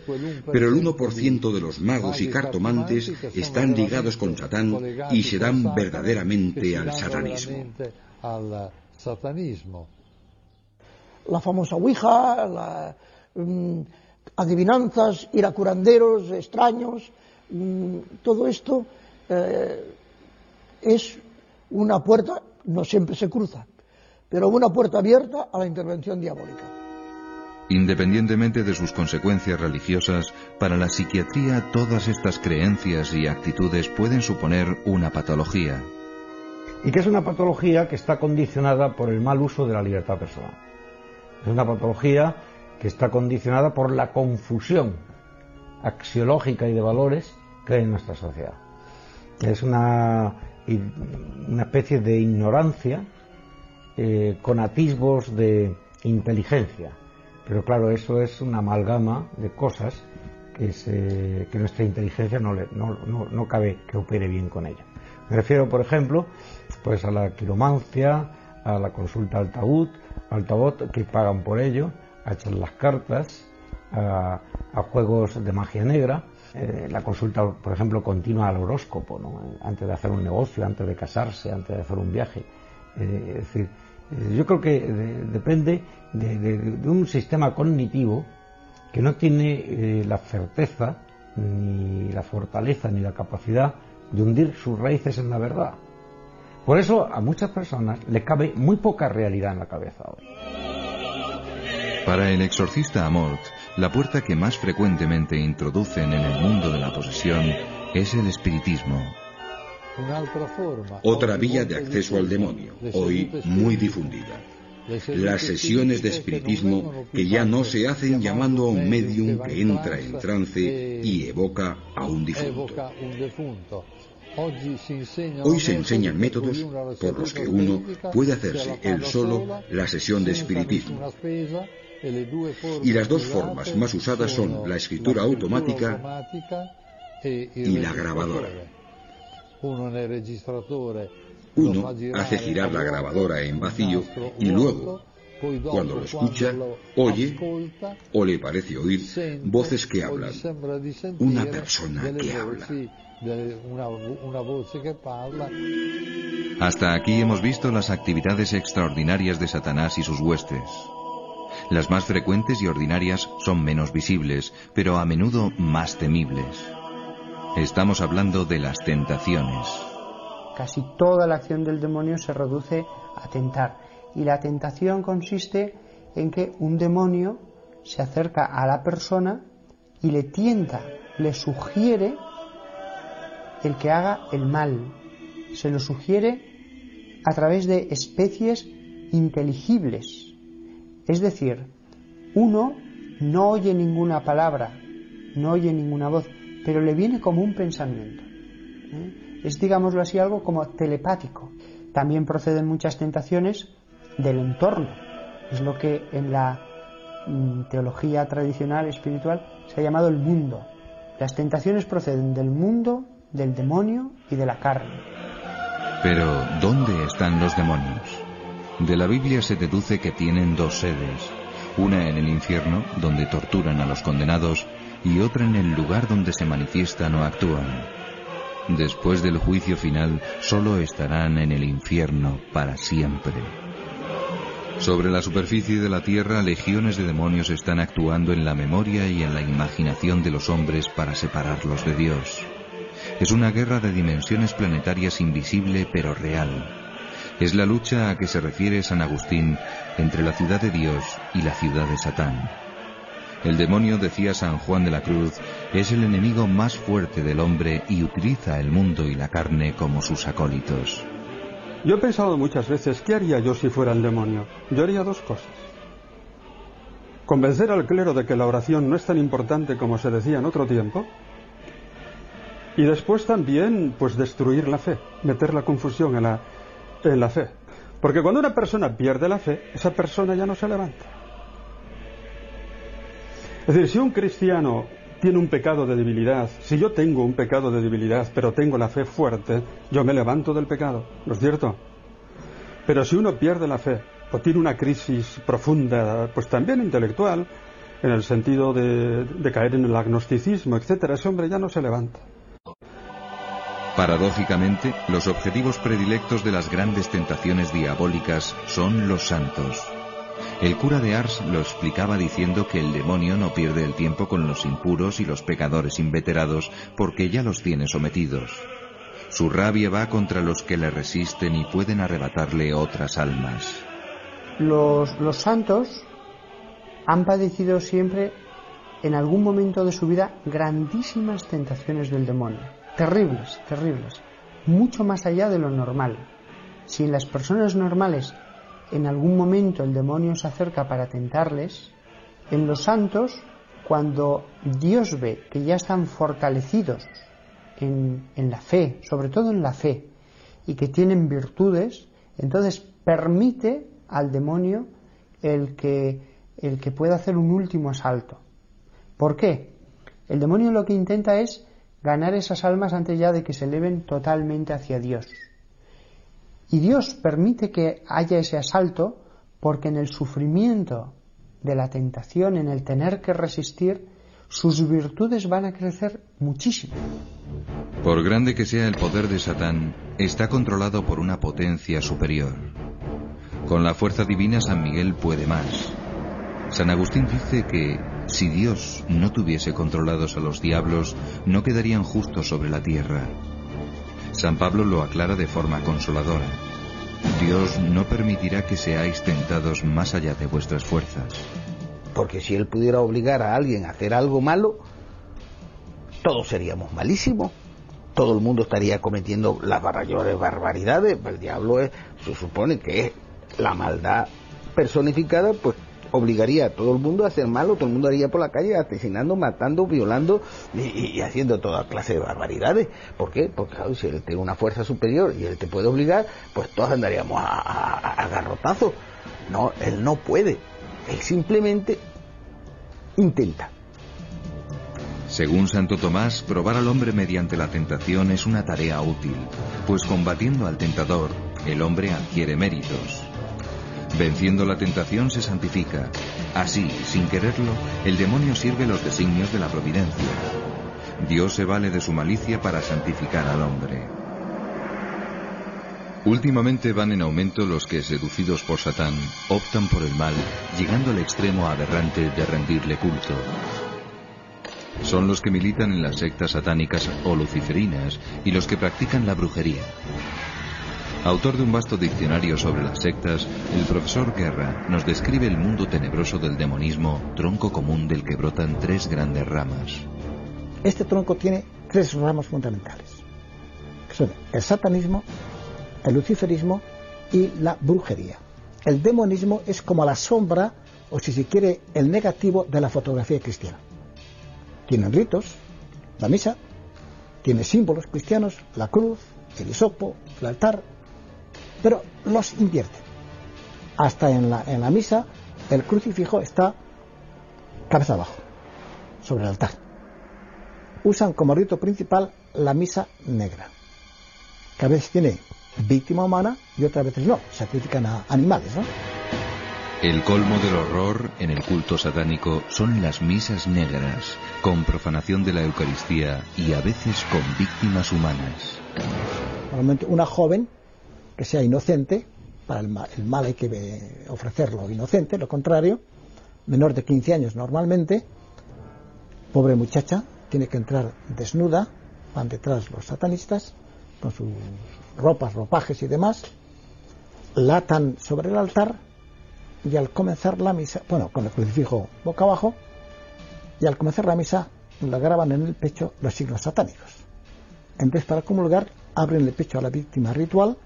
Speaker 8: pero el 1% de los magos y cartomantes están ligados con Satán y se dan verdaderamente al satanismo.
Speaker 10: La famosa Ouija, adivinanzas, ir a curanderos extraños, todo esto es una puerta, no siempre se cruza, pero una puerta abierta a la intervención diabólica.
Speaker 1: Independientemente de sus consecuencias religiosas, para la psiquiatría todas estas creencias y actitudes pueden suponer una patología.
Speaker 7: Y que es una patología que está condicionada por el mal uso de la libertad personal. Es una patología que está condicionada por la confusión axiológica y de valores que hay en nuestra sociedad. Es una especie de ignorancia con atisbos de inteligencia, pero claro, eso es una amalgama de cosas que nuestra inteligencia no cabe que opere bien con ella. Me refiero, por ejemplo, pues a la quiromancia, a la consulta al tarot, que pagan por ello, a echar las cartas, a juegos de magia negra. La consulta, por ejemplo, continua al horóscopo, ¿no? Antes de hacer un negocio, antes de casarse, antes de hacer un viaje. Es decir, yo creo que depende de un sistema cognitivo que no tiene la certeza, ni la fortaleza, ni la capacidad de hundir sus raíces en la verdad. Por eso a muchas personas le cabe muy poca realidad en la cabeza hoy.
Speaker 1: Para el exorcista Amort, la puerta que más frecuentemente introducen en el mundo de la posesión es el espiritismo.
Speaker 8: Otra vía de acceso al demonio, hoy muy difundida. Las sesiones de espiritismo que ya no se hacen llamando a un medium que entra en trance y evoca a un difunto. Hoy se enseñan métodos por los que uno puede hacerse él solo la sesión de espiritismo. Y las dos formas más usadas son la escritura automática y la grabadora. Uno hace girar la grabadora en vacío y luego, cuando lo escucha, oye o le parece oír voces que hablan. Una persona que habla.
Speaker 1: Hasta aquí hemos visto las actividades extraordinarias de Satanás y sus huestes. Las más frecuentes y ordinarias son menos visibles, pero a menudo más temibles. Estamos hablando de las tentaciones.
Speaker 9: Casi toda la acción del demonio se reduce a tentar. Y la tentación consiste en que un demonio se acerca a la persona y le tienta le sugiere el que haga el mal. Se lo sugiere a través de especies inteligibles. Es decir, uno no oye ninguna palabra, no oye ninguna voz, pero le viene como un pensamiento. Es, digámoslo así, algo como telepático. También proceden muchas tentaciones del entorno. Es lo que en la teología tradicional espiritual se ha llamado el mundo. Las tentaciones proceden del mundo, del demonio y de la carne.
Speaker 1: Pero, ¿dónde están los demonios? De la Biblia se deduce que tienen dos sedes, una en el infierno, donde torturan a los condenados, y otra en el lugar donde se manifiestan o actúan. Después del juicio final, solo estarán en el infierno para siempre. Sobre la superficie de la tierra, legiones de demonios están actuando en la memoria y en la imaginación de los hombres para separarlos de Dios. Es una guerra de dimensiones planetarias invisible pero real. Es la lucha a que se refiere San Agustín entre la ciudad de Dios y la ciudad de Satán. El demonio, decía San Juan de la Cruz, es el enemigo más fuerte del hombre y utiliza el mundo y la carne como sus acólitos.
Speaker 4: Yo he pensado muchas veces, ¿qué haría yo si fuera el demonio? Yo haría dos cosas. Convencer al clero de que la oración no es tan importante como se decía en otro tiempo. Y después también, pues, destruir la fe, meter la confusión en la fe. Porque cuando una persona pierde la fe, esa persona ya no se levanta. Es decir, si un cristiano tiene un pecado de debilidad, si yo tengo un pecado de debilidad, pero tengo la fe fuerte, yo me levanto del pecado, ¿no es cierto? Pero si uno pierde la fe, o tiene una crisis profunda, pues también intelectual, en el sentido de caer en el agnosticismo, etcétera, ese hombre ya no se levanta.
Speaker 1: Paradójicamente, los objetivos predilectos de las grandes tentaciones diabólicas son los santos. El cura de Ars lo explicaba diciendo que el demonio no pierde el tiempo con los impuros y los pecadores inveterados porque ya los tiene sometidos. Su rabia va contra los que le resisten y pueden arrebatarle otras almas.
Speaker 9: Los santos han padecido siempre, en algún momento de su vida, grandísimas tentaciones del demonio. Terribles, terribles. Mucho más allá de lo normal. Si en las personas normales en algún momento el demonio se acerca para tentarles, en los santos, cuando Dios ve que ya están fortalecidos en la fe, sobre todo en la fe, y que tienen virtudes, entonces permite al demonio el que pueda hacer un último asalto. ¿Por qué? El demonio lo que intenta es ganar esas almas antes ya de que se eleven totalmente hacia Dios. Y Dios permite que haya ese asalto porque en el sufrimiento de la tentación, en el tener que resistir, sus virtudes van a crecer muchísimo.
Speaker 1: Por grande que sea el poder de Satán, está controlado por una potencia superior. Con la fuerza divina San Miguel puede más. San Agustín dice que si Dios no tuviese controlados a los diablos, no quedarían justos sobre la tierra. San Pablo lo aclara de forma consoladora. Dios no permitirá que seáis tentados más allá de vuestras fuerzas.
Speaker 3: Porque si Él pudiera obligar a alguien a hacer algo malo, todos seríamos malísimos. Todo el mundo estaría cometiendo las mayores barbaridades. El diablo se supone que es la maldad personificada, pues obligaría a todo el mundo a hacer malo, todo el mundo haría por la calle asesinando, matando, violando y haciendo toda clase de barbaridades. ¿Por qué? Porque claro, si él tiene una fuerza superior y él te puede obligar, pues todos andaríamos a garrotazos. No, él no puede, él simplemente intenta.
Speaker 1: Según Santo Tomás, probar al hombre mediante la tentación es una tarea útil, pues combatiendo al tentador, el hombre adquiere méritos. Venciendo la tentación se santifica. Así, sin quererlo, el demonio sirve los designios de la providencia. Dios se vale de su malicia para santificar al hombre. Últimamente van en aumento los que, seducidos por Satán, optan por el mal, llegando al extremo aberrante de rendirle culto. Son los que militan en las sectas satánicas o luciferinas y los que practican la brujería. Autor de un vasto diccionario sobre las sectas, el profesor Guerra nos describe el mundo tenebroso del demonismo, tronco común del que brotan tres grandes ramas.
Speaker 2: Este tronco tiene 3 ramas fundamentales, que son el satanismo, el luciferismo y la brujería. El demonismo es como la sombra, o si se quiere, el negativo de la fotografía cristiana. Tienen ritos, la misa, tiene símbolos cristianos, la cruz, el hisopo, el altar, pero los invierten. Hasta en la misa el crucifijo está cabeza abajo, sobre el altar. Usan como rito principal la misa negra, que a veces tiene víctima humana y otras veces no, sacrifican a animales, ¿no?
Speaker 1: El colmo del horror en el culto satánico son las misas negras, con profanación de la Eucaristía y a veces con víctimas humanas.
Speaker 2: Normalmente una joven que sea inocente, para el mal hay que ofrecerlo inocente, lo contrario, menor de 15 años normalmente, pobre muchacha, tiene que entrar desnuda, van detrás los satanistas, con sus ropas, ropajes y demás, la atan sobre el altar y al comenzar la misa, bueno, con el crucifijo boca abajo, y al comenzar la misa la graban en el pecho los signos satánicos. Entonces, para comulgar, abren el pecho a la víctima ritual,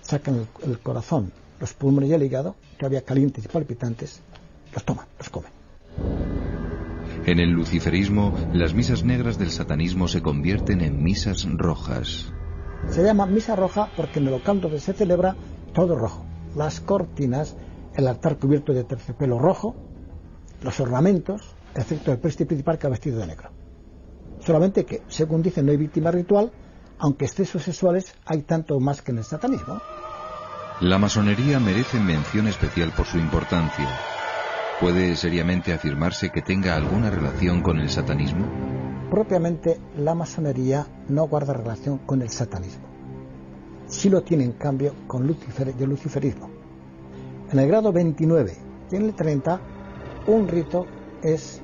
Speaker 2: sacan el corazón, los pulmones y el hígado, todavía calientes y palpitantes, los toman, los comen.
Speaker 1: En el luciferismo, las misas negras del satanismo se convierten en misas rojas.
Speaker 2: Se llama misa roja porque en el local donde se celebra todo rojo. Las cortinas, el altar cubierto de terciopelo rojo, los ornamentos, excepto el preste principal que ha vestido de negro. Solamente que, según dicen, no hay víctima ritual, aunque excesos sexuales hay tanto más que en el satanismo.
Speaker 1: La masonería merece mención especial por su importancia. ¿Puede seriamente afirmarse que tenga alguna relación con el satanismo?
Speaker 2: Propiamente, la masonería no guarda relación con el satanismo. Sí lo tiene, en cambio, con Lucifer y el luciferismo. En el grado 29 y en el 30, un rito es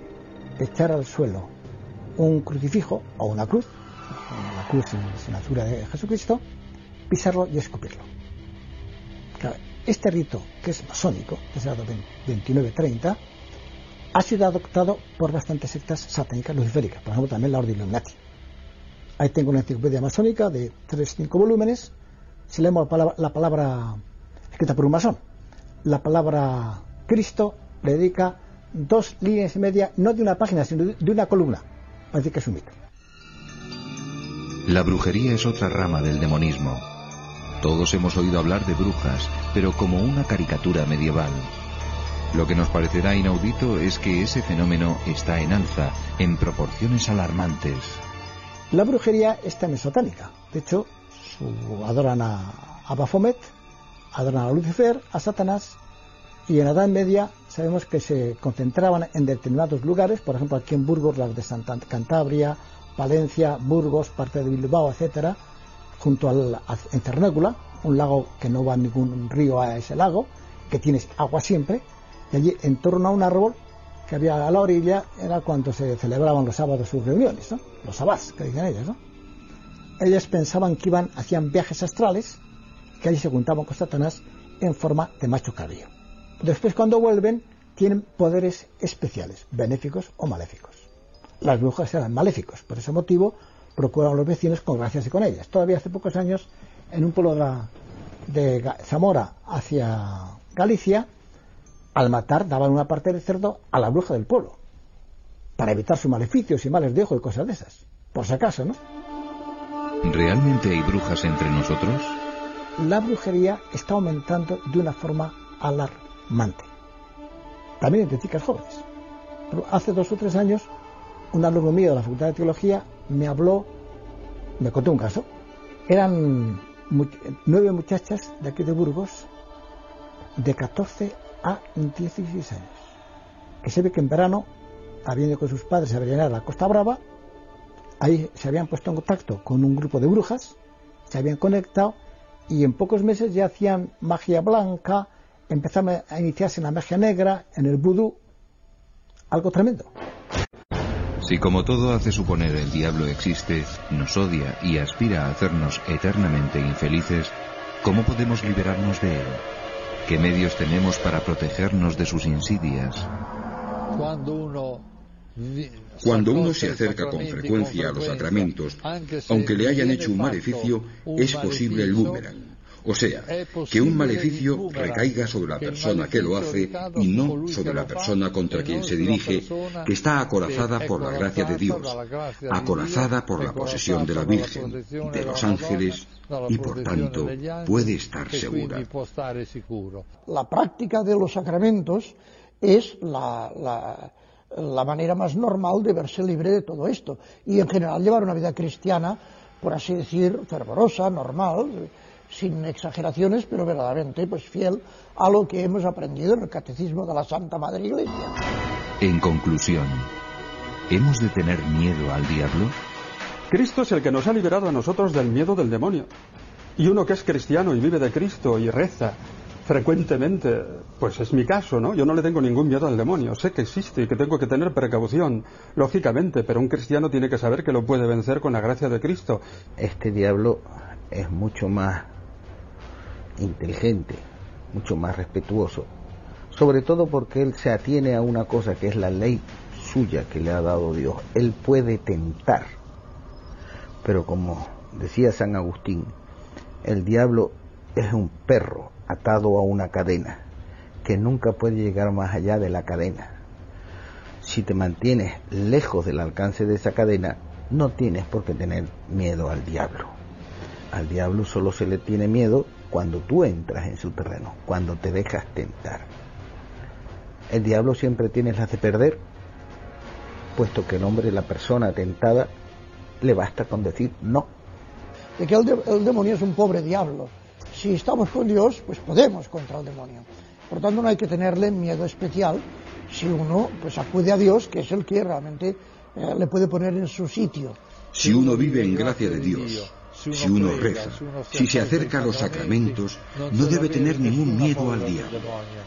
Speaker 2: echar al suelo un crucifijo o una cruz, la cruz sin la figura de Jesucristo, pisarlo y escupirlo. Claro, este rito, que es masónico, que es el grado 29-30, ha sido adoptado por bastantes sectas satánicas luciféricas, por ejemplo también la Orden Illuminati. Ahí tengo una enciclopedia masónica de 3-5 volúmenes. Si leemos la palabra escrita por un masón, la palabra Cristo le dedica 2 líneas y media, no de una página, sino de una columna. Así que es un mito.
Speaker 1: La brujería es otra rama del demonismo. Todos hemos oído hablar de brujas, pero como una caricatura medieval. Lo que nos parecerá inaudito es que ese fenómeno está en alza, en proporciones alarmantes.
Speaker 2: La brujería es también satánica. De hecho, adoran a Baphomet, adoran a Lucifer, a Satanás, y en la Edad Media sabemos que se concentraban en determinados lugares, por ejemplo aquí en Burgos, las de Santa Cantabria, Valencia, Burgos, parte de Bilbao, etcétera, junto en Cernécula, un lago que no va ningún río a ese lago, que tiene agua siempre, y allí en torno a un árbol que había a la orilla era cuando se celebraban los sábados sus reuniones, ¿no? Los sabbats, que dicen ellos, ¿no? Ellos pensaban que hacían viajes astrales, que allí se juntaban con Satanás en forma de macho cabrío. Después, cuando vuelven, tienen poderes especiales, benéficos o maléficos. Las brujas eran maléficos, por ese motivo procuraban a los vecinos congraciarse con ellas. Todavía hace pocos años, en un pueblo de Zamora hacia Galicia, al matar daban una parte del cerdo a la bruja del pueblo, para evitar sus maleficios y males de ojo y cosas de esas, por si acaso, ¿no?
Speaker 1: ¿Realmente hay brujas entre nosotros?
Speaker 2: La brujería está aumentando de una forma alarmante. También entre chicas jóvenes. Pero hace 2 o 3 años, un alumno mío de la Facultad de Teología me contó un caso. Eran 9 muchachas de aquí de Burgos, de 14 a 16 años, que se ve que en verano habían ido con sus padres a veranear a la Costa Brava. Ahí se habían puesto en contacto con un grupo de brujas, se habían conectado y en pocos meses ya hacían magia blanca, empezaron a iniciarse en la magia negra, en el vudú, algo tremendo.
Speaker 1: Si como todo hace suponer el diablo existe, nos odia y aspira a hacernos eternamente infelices, ¿cómo podemos liberarnos de él? ¿Qué medios tenemos para protegernos de sus insidias?
Speaker 11: Cuando uno
Speaker 8: Cuando uno se acerca con frecuencia a los sacramentos, aunque le hayan hecho un maleficio, es posible el boomerang. O sea, que un maleficio recaiga sobre la persona que lo hace y no sobre la persona contra quien se dirige, que está acorazada por la gracia de Dios, acorazada por la posesión de la Virgen, de los ángeles, y por tanto puede estar segura.
Speaker 10: La práctica de los sacramentos es la manera más normal de verse libre de todo esto y en general llevar una vida cristiana, por así decir, fervorosa, normal, sin exageraciones, pero verdaderamente pues fiel a lo que hemos aprendido en el Catecismo de la Santa Madre Iglesia.
Speaker 1: En conclusión, ¿hemos de tener miedo al diablo?
Speaker 4: Cristo es el que nos ha liberado a nosotros del miedo del demonio. Y uno que es cristiano y vive de Cristo y reza frecuentemente, pues es mi caso, ¿no? Yo no le tengo ningún miedo al demonio, sé que existe y que tengo que tener precaución, lógicamente, pero un cristiano tiene que saber que lo puede vencer con la gracia de Cristo.
Speaker 3: Este diablo es mucho más inteligente, mucho más respetuoso, sobre todo porque él se atiene a una cosa que es la ley suya que le ha dado Dios. Él puede tentar, pero como decía San Agustín, el diablo es un perro atado a una cadena que nunca puede llegar más allá de la cadena. Si te mantienes lejos del alcance de esa cadena, no tienes por qué tener miedo al diablo. Al diablo solo se le tiene miedo cuando tú entras en su terreno, cuando te dejas tentar. El diablo siempre tiene las de perder, puesto que el hombre, la persona tentada, le basta con decir no.
Speaker 10: De que el demonio es un pobre diablo. Si estamos con Dios, pues podemos contra el demonio. Por tanto, no hay que tenerle miedo especial si uno pues acude a Dios, que es el que realmente le puede poner en su sitio.
Speaker 8: Si uno vive en gracia de Dios, si uno reza, si se acerca a los sacramentos, no debe tener ningún miedo al diablo.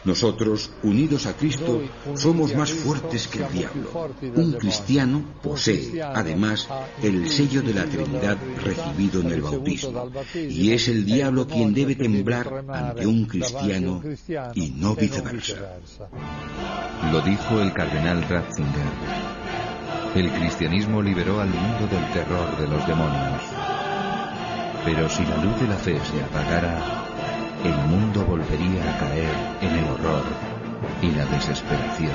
Speaker 8: Nosotros, unidos a Cristo, somos más fuertes que el diablo. Un cristiano posee, además, el sello de la Trinidad recibido en el bautismo, y es el diablo quien debe temblar ante un cristiano y no viceversa.
Speaker 1: Lo dijo el cardenal Ratzinger. El cristianismo liberó al mundo del terror de los demonios. Pero si la luz de la fe se apagara, el mundo volvería a caer en el horror y la desesperación.